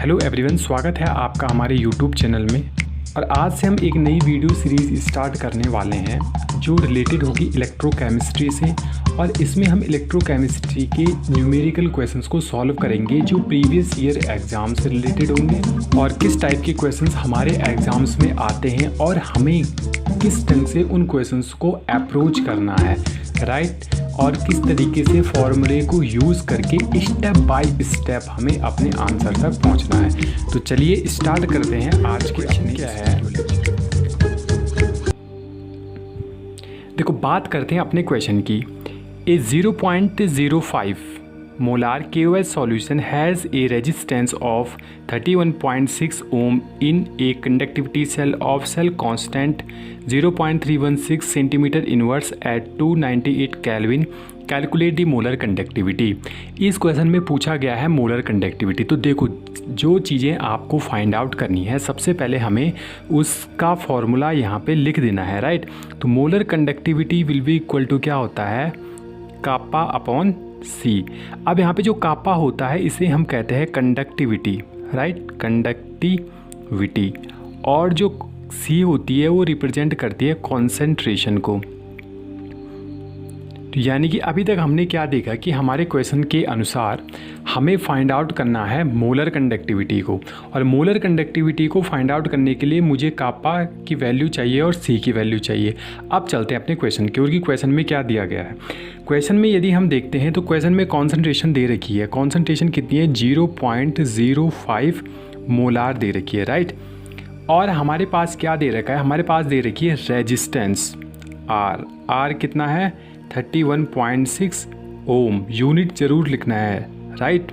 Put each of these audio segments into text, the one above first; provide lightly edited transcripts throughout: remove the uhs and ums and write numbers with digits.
Hello everyone, स्वागत है आपका हमारे यूट्यूब चैनल में। और आज से हम एक नई वीडियो सीरीज़ स्टार्ट करने वाले हैं जो रिलेटेड होगी इलेक्ट्रोकेमिस्ट्री से। और इसमें हम इलेक्ट्रोकेमिस्ट्री के न्यूमेरिकल क्वेश्चंस को सॉल्व करेंगे जो प्रीवियस ईयर एग्ज़ाम से रिलेटेड होंगे, और किस टाइप के क्वेश्चंस हमारे एग्ज़ाम्स में आते हैं और हमें किस ढंग से उन क्वेश्चंस को अप्रोच करना है, राइट। और किस तरीके से फॉर्मूले को यूज़ करके स्टेप बाय स्टेप हमें अपने आंसर तक पहुंचना है। तो चलिए स्टार्ट करते हैं। आज के क्वेश्चन क्या है, देखो बात करते हैं अपने क्वेश्चन की। ए 0.05 molar KOH solution has a resistance of 31.6 ohm in a conductivity cell constant 0.316 centimeter inverse at 298 Kelvin. Calculate the molar conductivity. इस क्वेश्चन में पूछा गया है मोलर कंडक्टिविटी। तो देखो, जो चीज़ें आपको फाइंड आउट करनी है, सबसे पहले हमें उसका फॉर्मूला यहाँ पे लिख देना है, राइट। तो molar conductivity will be equal to क्या होता है, कापा अपॉन सी। अब यहाँ पे जो कापा होता है इसे हम कहते हैं कंडक्टिविटी, राइट, कंडक्टिविटी। और जो सी होती है वो रिप्रेजेंट करती है कॉन्सेंट्रेशन को। तो यानी कि अभी तक हमने क्या देखा कि हमारे क्वेश्चन के अनुसार हमें फाइंड आउट करना है मोलर कंडक्टिविटी को, और मोलर कंडक्टिविटी को फाइंड आउट करने के लिए मुझे कापा की वैल्यू चाहिए और सी की वैल्यू चाहिए। अब चलते हैं अपने क्वेश्चन की ओर कि क्वेश्चन में क्या दिया गया है। क्वेश्चन में यदि हम देखते हैं तो क्वेश्चन में कॉन्सेंट्रेशन दे रखी है। कॉन्सेंट्रेशन कितनी है, 0.05 मोलार दे रखी है, राइट। और हमारे पास क्या दे रखा है, हमारे पास दे रखी है रेजिस्टेंस आर कितना है, 31.6 ओम। यूनिट जरूर लिखना है, राइट।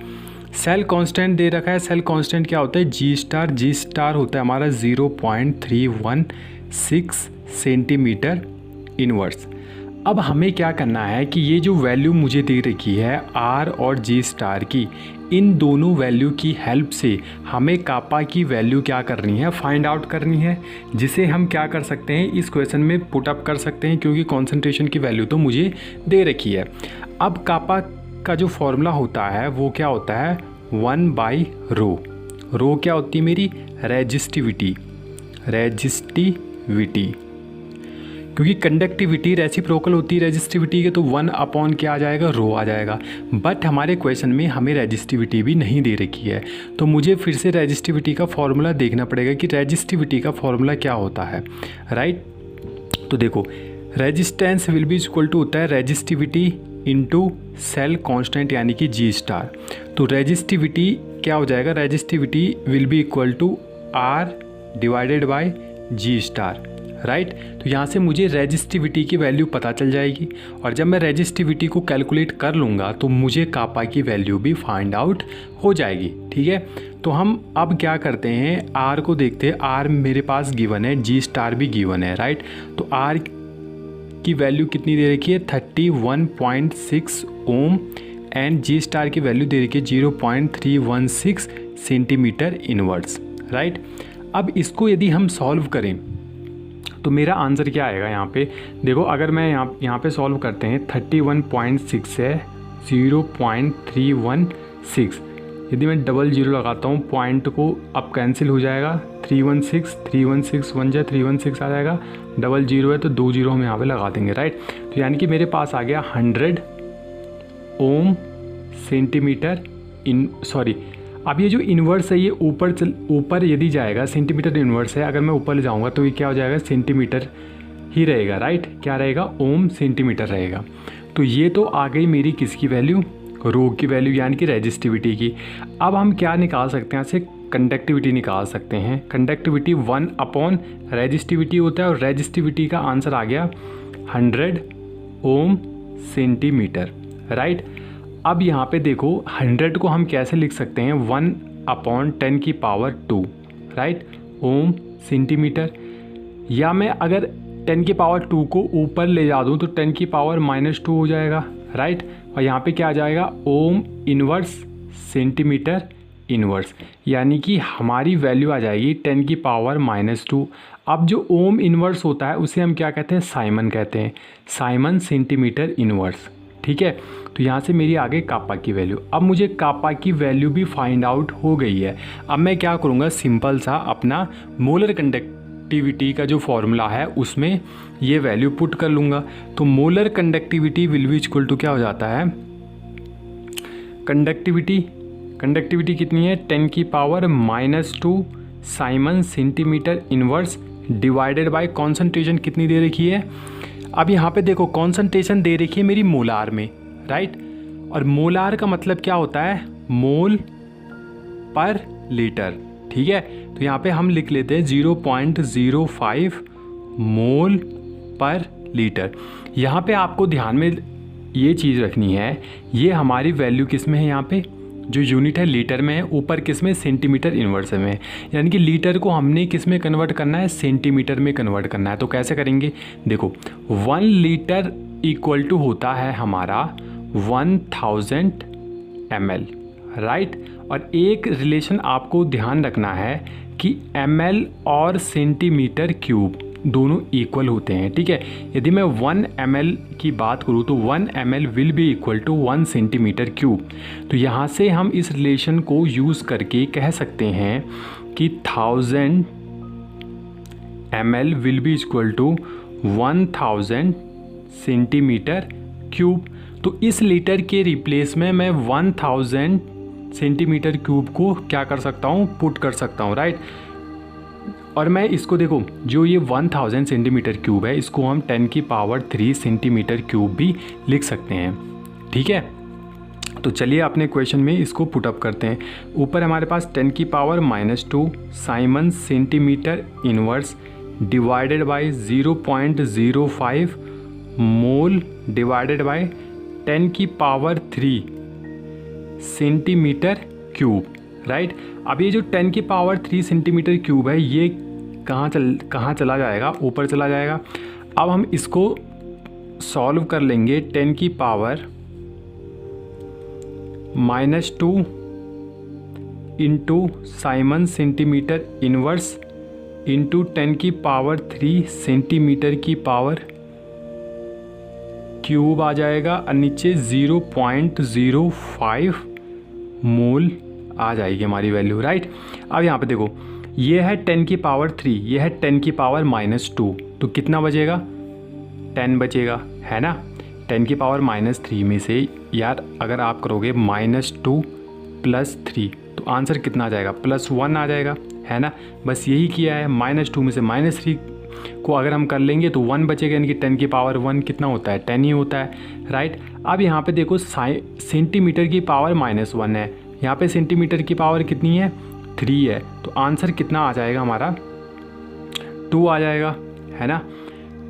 सेल कांस्टेंट दे रखा है। सेल कांस्टेंट क्या होता है, जी स्टार होता है हमारा 0.316 सेंटीमीटर इनवर्स। अब हमें क्या करना है कि ये जो वैल्यू मुझे दे रखी है आर और जी स्टार की, इन दोनों वैल्यू की हेल्प से हमें कापा की वैल्यू क्या करनी है, फाइंड आउट करनी है, जिसे हम क्या कर सकते हैं, इस क्वेश्चन में पुट अप कर सकते हैं, क्योंकि कॉन्सेंट्रेशन की वैल्यू तो मुझे दे रखी है। अब कापा का जो फॉर्मूला होता है वो क्या होता है, 1/ρ। रो क्या होती है मेरी, रेजिस्टिविटी, क्योंकि कंडक्टिविटी रेसिप्रोकल होती है रेजिस्टिविटी के, तो 1 अपॉन क्या आ जाएगा, रो आ जाएगा। बट हमारे क्वेश्चन में हमें रेजिस्टिविटी भी नहीं दे रखी है, तो मुझे फिर से रेजिस्टिविटी का फॉर्मूला देखना पड़ेगा कि रेजिस्टिविटी का फॉर्मूला क्या होता है, राइट। तो देखो, resistance will be equal to होता है रेजिस्टिविटी इनटू सेल कांस्टेंट यानी कि जी स्टार। तो रेजिस्टिविटी क्या हो जाएगा, resistivity will be equal to R divided by G star, right. तो यहाँ से मुझे रेजिस्टिविटी की वैल्यू पता चल जाएगी, और जब मैं रेजिस्टिविटी को कैलकुलेट कर लूँगा तो मुझे कापा की वैल्यू भी फाइंड आउट हो जाएगी, ठीक है। तो हम अब क्या करते हैं, आर को देखते हैं। आर मेरे पास गिवन है, जी स्टार भी गिवन है, राइट। तो आर की वैल्यू कितनी दे रखी है, 31.6 ओम, एंड जी स्टार की वैल्यू दे रखी है 0.316 सेंटीमीटर इनवर्स, राइट। अब इसको यदि हम सॉल्व करें तो मेरा आंसर क्या आएगा, यहाँ पे देखो, अगर मैं यहाँ पे सॉल्व करते हैं, 31.6 है 0.316, यदि मैं डबल जीरो लगाता हूँ पॉइंट को, अब कैंसिल हो जाएगा, 316 1 जा 316 आ जाएगा, डबल जीरो है तो 2 जीरो हम यहाँ पे लगा देंगे, राइट। तो यानी कि मेरे पास आ गया 100 ओम सेंटीमीटर अब ये जो इन्वर्स है ये ऊपर यदि जाएगा, सेंटीमीटर इन्वर्स है, अगर मैं ऊपर ले जाऊंगा तो ये क्या हो जाएगा, सेंटीमीटर ही रहेगा, राइट। क्या रहेगा, ओम सेंटीमीटर रहेगा। तो ये तो आ गई मेरी किसकी वैल्यू, रो की वैल्यू, यानी कि रेजिस्टिविटी की। अब हम क्या निकाल सकते हैं, ऐसे कंडक्टिविटी निकाल सकते हैं। कंडक्टिविटी 1 अपॉन रेजिस्टिविटी होता है, और रेजिस्टिविटी का आंसर आ गया 100 ओम सेंटीमीटर, राइट। अब यहाँ पे देखो, 100 को हम कैसे लिख सकते हैं, 1 अपॉन 10 की पावर 2, राइट, ओम सेंटीमीटर। या मैं अगर 10 की पावर 2 को ऊपर ले जा दूँ तो 10 की पावर -2 हो जाएगा, राइट। और यहाँ पे क्या आ जाएगा, ओम इनवर्स सेंटीमीटर इनवर्स, यानी कि हमारी वैल्यू आ जाएगी 10 की पावर -2। अब जो ओम इनवर्स होता है उसे हम क्या कहते हैं, साइमन कहते हैं, साइमन सेंटीमीटर इनवर्स, ठीक है। तो यहाँ से मेरी आ गई कापा की वैल्यू। अब मुझे कापा की वैल्यू भी फाइंड आउट हो गई है। अब मैं क्या करूँगा, सिंपल सा अपना मोलर कंडक्टिविटी का जो फॉर्मूला है उसमें ये वैल्यू पुट कर लूँगा। तो molar conductivity will be equal to क्या हो जाता है, कंडक्टिविटी कितनी है 10⁻⁻² siemens centimetre inverse divided by concentration कितनी दे रखी है। अब यहाँ पे देखो कॉन्सेंट्रेशन दे रखी है मेरी मोलार में, राइट। और मोलार का मतलब क्या होता है, मोल पर लीटर, ठीक है। तो यहाँ पे हम लिख लेते हैं 0.05 मोल पर लीटर। यहाँ पे आपको ध्यान में ये चीज़ रखनी है, ये हमारी वैल्यू किस में है, यहाँ पे जो यूनिट है लीटर में है, ऊपर किस में सेंटीमीटर इन्वर्स में है। यानी कि लीटर को हमने किस में कन्वर्ट करना है, सेंटीमीटर में कन्वर्ट करना है। तो कैसे करेंगे, देखो 1 लीटर इक्वल टू होता है हमारा 1000 ml, राइट। और एक रिलेशन आपको ध्यान रखना है कि ml और सेंटीमीटर क्यूब दोनों इक्वल होते हैं, ठीक है। यदि मैं 1 ml की बात करूँ तो 1 ml will be equal to 1 centimetre cube. तो यहाँ से हम इस रिलेशन को यूज़ करके कह सकते हैं कि 1000 ml will be equal to 1000 centimetre cube. तो इस लीटर के रिप्लेस में मैं 1000 सेंटीमीटर क्यूब को क्या कर सकता हूँ, पुट कर सकता हूँ, राइट। और मैं इसको देखो, जो ये 1000 सेंटीमीटर क्यूब है इसको हम 10⁻³ सेंटीमीटर क्यूब भी लिख सकते हैं, ठीक है। तो चलिए अपने क्वेश्चन में इसको पुटअप करते हैं। ऊपर हमारे पास 10⁻² Simon centimetre inverse divided bye 0.05 mole divided by 10⁻³ centimetre cube, right. अब ये जो 10⁻³ सेंटीमीटर क्यूब है ये कहाँ चला जाएगा, ऊपर चला जाएगा। अब हम इसको सॉल्व कर लेंगे 10⁻² into Simon centimetre inverse into 10⁻³ centimetre की पावर क्यूब आ जाएगा और नीचे 0.05 मोल आ जाएगी हमारी वैल्यू, राइट। अब यहाँ पे देखो ये है 10⁻³, ये है 10⁻², तो कितना बचेगा, 10 बचेगा, है ना। 10⁻³ में से यार अगर आप करोगे -2 + 3 तो आंसर कितना आ जाएगा, +1 आ जाएगा, है ना। बस यही किया है, -2 में से -3 को अगर हम कर लेंगे तो 1 बचेगा, यानी कि 10⁻1 कितना होता है, 10 ही होता है, राइट। अब यहाँ पे देखो सेंटीमीटर की पावर -1 है, यहाँ पे सेंटीमीटर की पावर कितनी है, 3 है। तो आंसर कितना आ जाएगा हमारा, 2 आ जाएगा, है ना।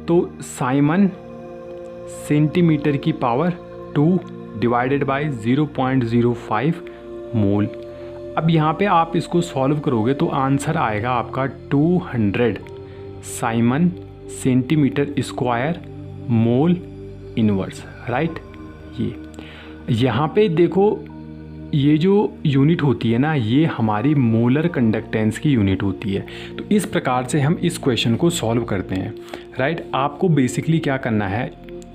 तो साइमन सेंटीमीटर की पावर 2 डिवाइडेड बाय 0.05 मोल। अब यहाँ पे आप इसको सॉल्व करोगे तो आंसर आएगा आपका 200 Simon centimetre square mole inverse, right. ये यहाँ पे देखो ये जो यूनिट होती है ना, ये हमारी मोलर कंडक्टेंस की यूनिट होती है। तो इस प्रकार से हम इस क्वेश्चन को सॉल्व करते हैं, राइट। आपको बेसिकली क्या करना है,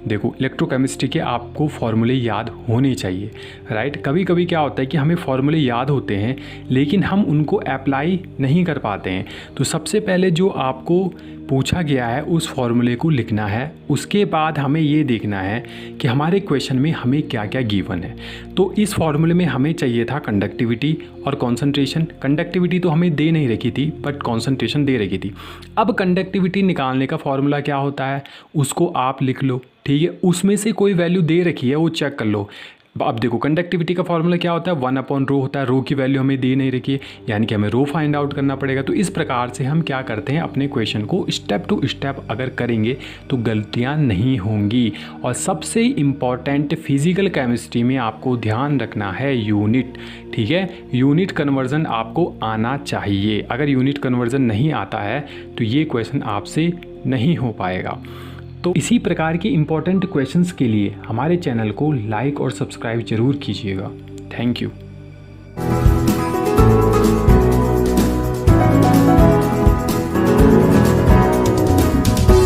देखो इलेक्ट्रोकेमिस्ट्री के आपको फॉर्मूले याद होने चाहिए, राइट। कभी कभी क्या होता है कि हमें फॉर्मूले याद होते हैं लेकिन हम उनको अप्लाई नहीं कर पाते हैं। तो सबसे पहले जो आपको पूछा गया है उस फॉर्मूले को लिखना है, उसके बाद हमें ये देखना है कि हमारे क्वेश्चन में हमें क्या क्या गिवन है। तो इस फॉर्मूले में हमें चाहिए था कंडक्टिविटी और कॉन्सेंट्रेशन। कंडक्टिविटी तो हमें दे नहीं रखी थी बट कॉन्सेंट्रेशन दे रखी थी। अब कंडक्टिविटी निकालने का फॉर्मूला क्या होता है उसको आप लिख लो, ठीक है। उसमें से कोई वैल्यू दे रखी है वो चेक कर लो। अब देखो कंडक्टिविटी का फॉर्मूला क्या होता है, 1/ρ होता है। रो की वैल्यू हमें दे नहीं रखी है, यानी कि हमें रो फाइंड आउट करना पड़ेगा। तो इस प्रकार से हम क्या करते हैं, अपने क्वेश्चन को स्टेप टू स्टेप अगर करेंगे तो गलतियां नहीं होंगी। और सबसे इम्पॉर्टेंट फिजिकल केमिस्ट्री में आपको ध्यान रखना है यूनिट, ठीक है। यूनिट कन्वर्जन आपको आना चाहिए। अगर यूनिट कन्वर्जन नहीं आता है तो ये क्वेश्चन आपसे नहीं हो पाएगा। तो इसी प्रकार के इम्पोर्टेंट क्वेश्चंस के लिए हमारे चैनल को लाइक और सब्सक्राइब जरूर कीजिएगा। Thank you.